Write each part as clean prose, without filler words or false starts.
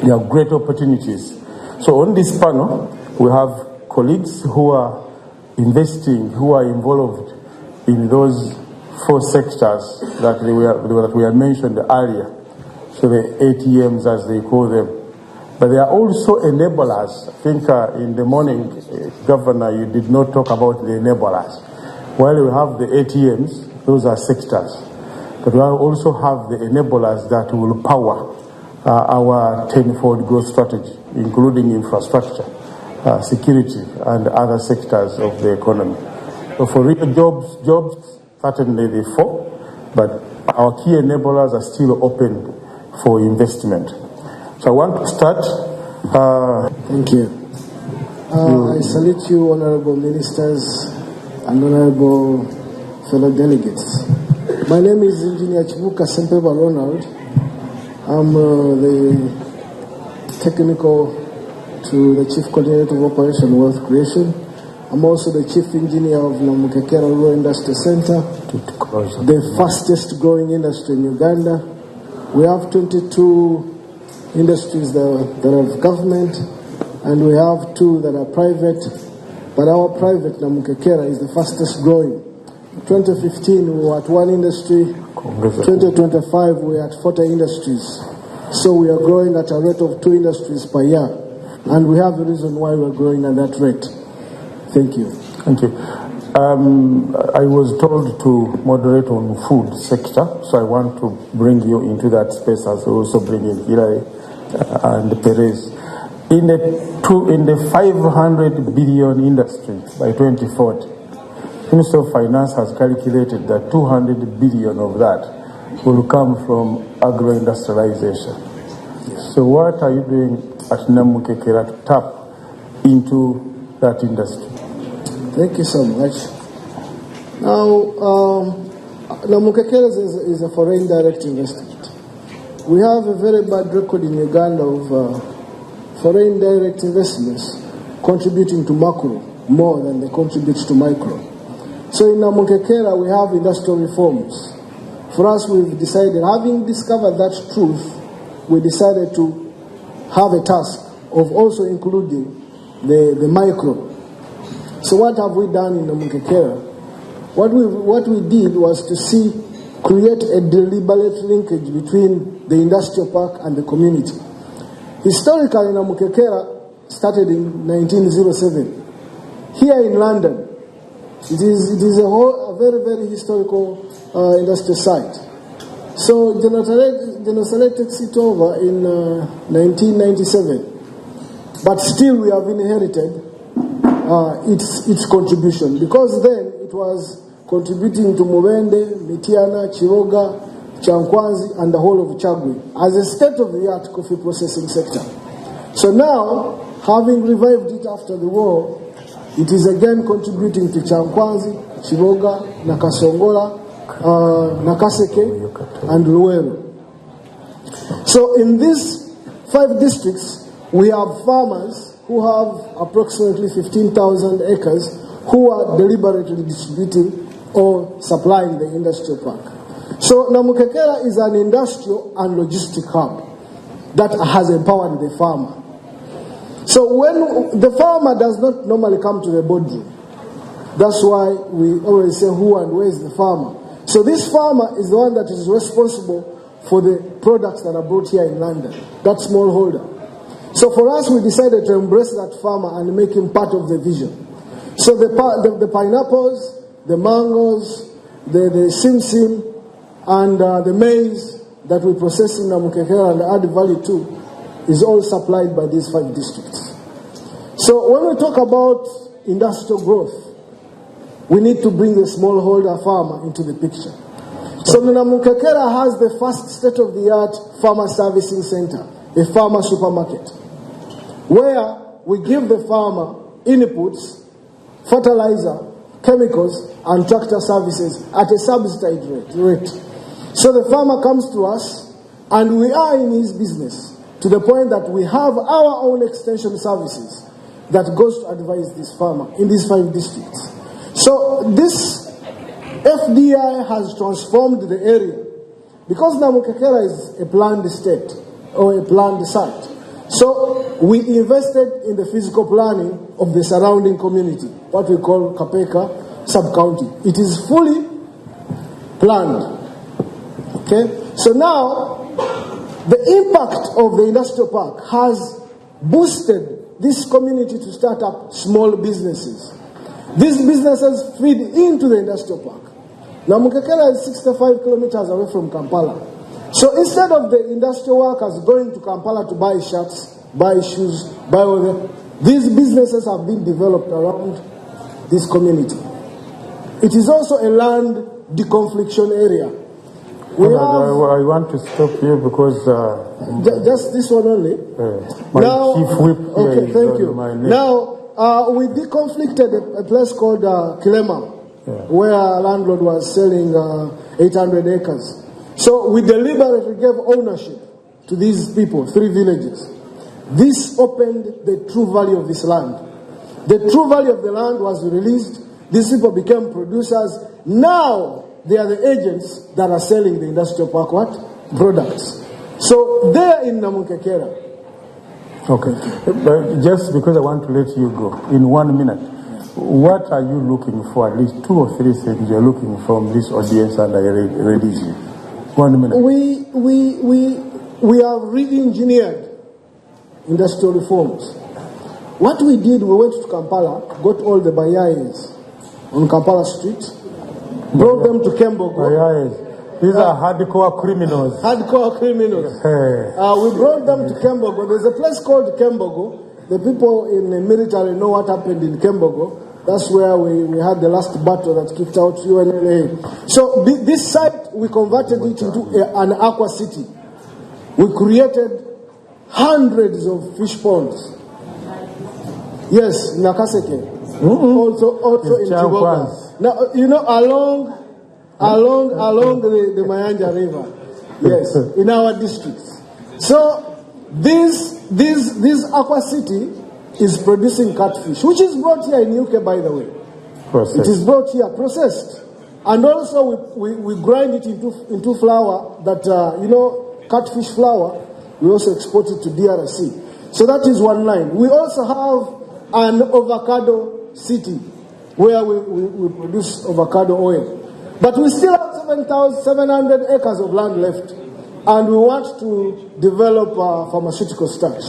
there are great opportunities. So on this panel, we have colleagues who are investing, who are involved in those 4 sectors that we had mentioned earlier. So the ATMs, as they call them. But there are also enablers. I think in the morning, Governor, you did not talk about the enablers. While we have the ATMs, those are sectors. But we also have the enablers that will power our 10-fold growth strategy, including infrastructure, security, and other sectors of the economy. So for real jobs, certainly the 4, but our key enablers are still open for investment. So I want to start. Thank you. I salute you, honorable ministers and honorable fellow delegates. My name is Engineer Kibuuka Ronald. I'm the technical to the Chief Coordinator of Operation Wealth Creation. I'm also the Chief Engineer of Namukekera Industrial Center, the fastest growing industry in Uganda. We have 22 industries that are government, and we have 2 that are private, but our private Namukekera is the fastest growing. 2015 we were at 1 industry, 2025 we are at 40 industries. So we are growing at a rate of 2 industries per year, and we have a reason why we are growing at that rate. Thank you. Thank you. I was told to moderate on food sector, so I want to bring you into that space as we also bring in Hilary and Perez. In the 500 billion industry by 2040, Minister of Finance has calculated that 200 billion of that will come from agro-industrialization. Yes. So what are you doing at Namukekera to tap into that industry? Thank you so much. Now, Namukekera is a foreign direct investment. We have a very bad record in Uganda of foreign direct investments contributing to macro more than they contribute to micro. So in Namukekera, we have industrial reforms. For us, we've decided, having discovered that truth, we decided to have a task of also including the micro. So what have we done in Namukekera? What we did was to create a deliberate linkage between the industrial park and the community. Historically, Namukekera started in 1907. Here in London, it is a very, very historical industrial site. So General Saleh takes it over in 1997. But still we have inherited its contribution, because then it was contributing to Mubende, Mitiana, Chiroga, Chankwanzi, and the whole of Chagwe as a state-of-the-art coffee processing sector. So now, having revived it after the war, it is again contributing to Chankwanzi, Chiroga, Nakasongola, Nakaseke, and Luweru. So in these 5 districts, we have farmers who have approximately 15,000 acres who are deliberately distributing or supplying the industrial park. So Namukekera is an industrial and logistic hub that has empowered the farmer. So when the farmer does not normally come to the boardroom, that's why we always say who and where is the farmer. So this farmer is the one that is responsible for the products that are brought here in London, that smallholder. So for us, we decided to embrace that farmer and make him part of the vision. So the pineapples, the mangoes, the simsim, and the maize that we process in Namukekera and add value to is all supplied by these 5 districts. So when we talk about industrial growth, we need to bring the smallholder farmer into the picture. So Namukekera has the first state-of-the-art farmer servicing center, a farmer supermarket, where we give the farmer inputs, fertilizer, chemicals, and tractor services at a subsidized rate. So the farmer comes to us, and we are in his business to the point that we have our own extension services that goes to advise this farmer in these 5 districts. So this FDI has transformed the area, because Namukekera is a planned state or a planned site. So we invested in the physical planning of the surrounding community, what we call Kapeka sub-county. It is fully planned. Okay? So now, the impact of the industrial park has boosted this community to start up small businesses. These businesses feed into the industrial park. Namukekera is 65 kilometers away from Kampala. So instead of the industrial workers going to Kampala to buy shirts, buy shoes, buy all that, these businesses have been developed around this community. It is also a land deconfliction area. I want to stop here because... just this one only. My chief whip here okay, thank you. My name. Now, we deconflicted a place called Kilema, where a landlord was selling 800 acres. So we deliberately gave ownership to these people, 3 villages. This opened the true value of this land. The true value of the land was released. These people became producers. Now they are the agents that are selling the industrial park products. So they are in Namukekera. Okay. But just because I want to let you go, in 1 minute, what are you looking for? At least 2 or 3 things you're looking from this audience, and I release you. 1 minute. We have re-engineered industrial reforms. What we did, we went to Kampala, got all the bayais on Kampala Street, brought them to Kembogo. Bayais. These are hardcore criminals. Hardcore criminals. We brought them to Kembogo. There's a place called Kembogo. The people in the military know what happened in Kembogo. That's where we had the last battle that kicked out UNLA. So this site, we converted it into an aqua city. We created hundreds of fish ponds. Yes, Nakaseke. Also in Chiboga. Now, you know, along the Mayanja River. Yes, in our districts. So this aqua city is producing catfish, which is brought here in UK, by the way. Processed. It is brought here, processed. And also we grind it into flour that, catfish flour. We also export it to DRC. So that is one line. We also have an avocado city where we produce avocado oil. But we still have 7,700 acres of land left. And we want to develop pharmaceutical starch.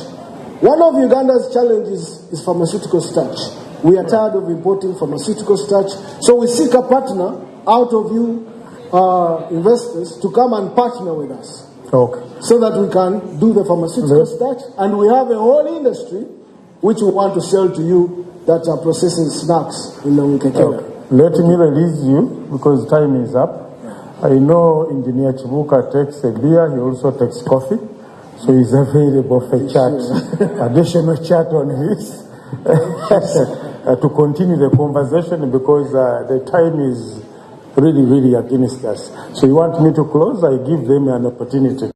One of Uganda's challenges is pharmaceutical starch. We are tired of importing pharmaceutical starch. So we seek a partner out of you investors to come and partner with us. Okay. So that we can do the pharmaceutical starch. And we have a whole industry which we want to sell to you that are processing snacks in Namukekera. Okay. Let me release you because time is up. I know Engineer Kibuuka takes a beer, he also takes coffee. So he's available for chat, additional chat on his, to continue the conversation because the time is really against us. So you want me to close? I give them an opportunity.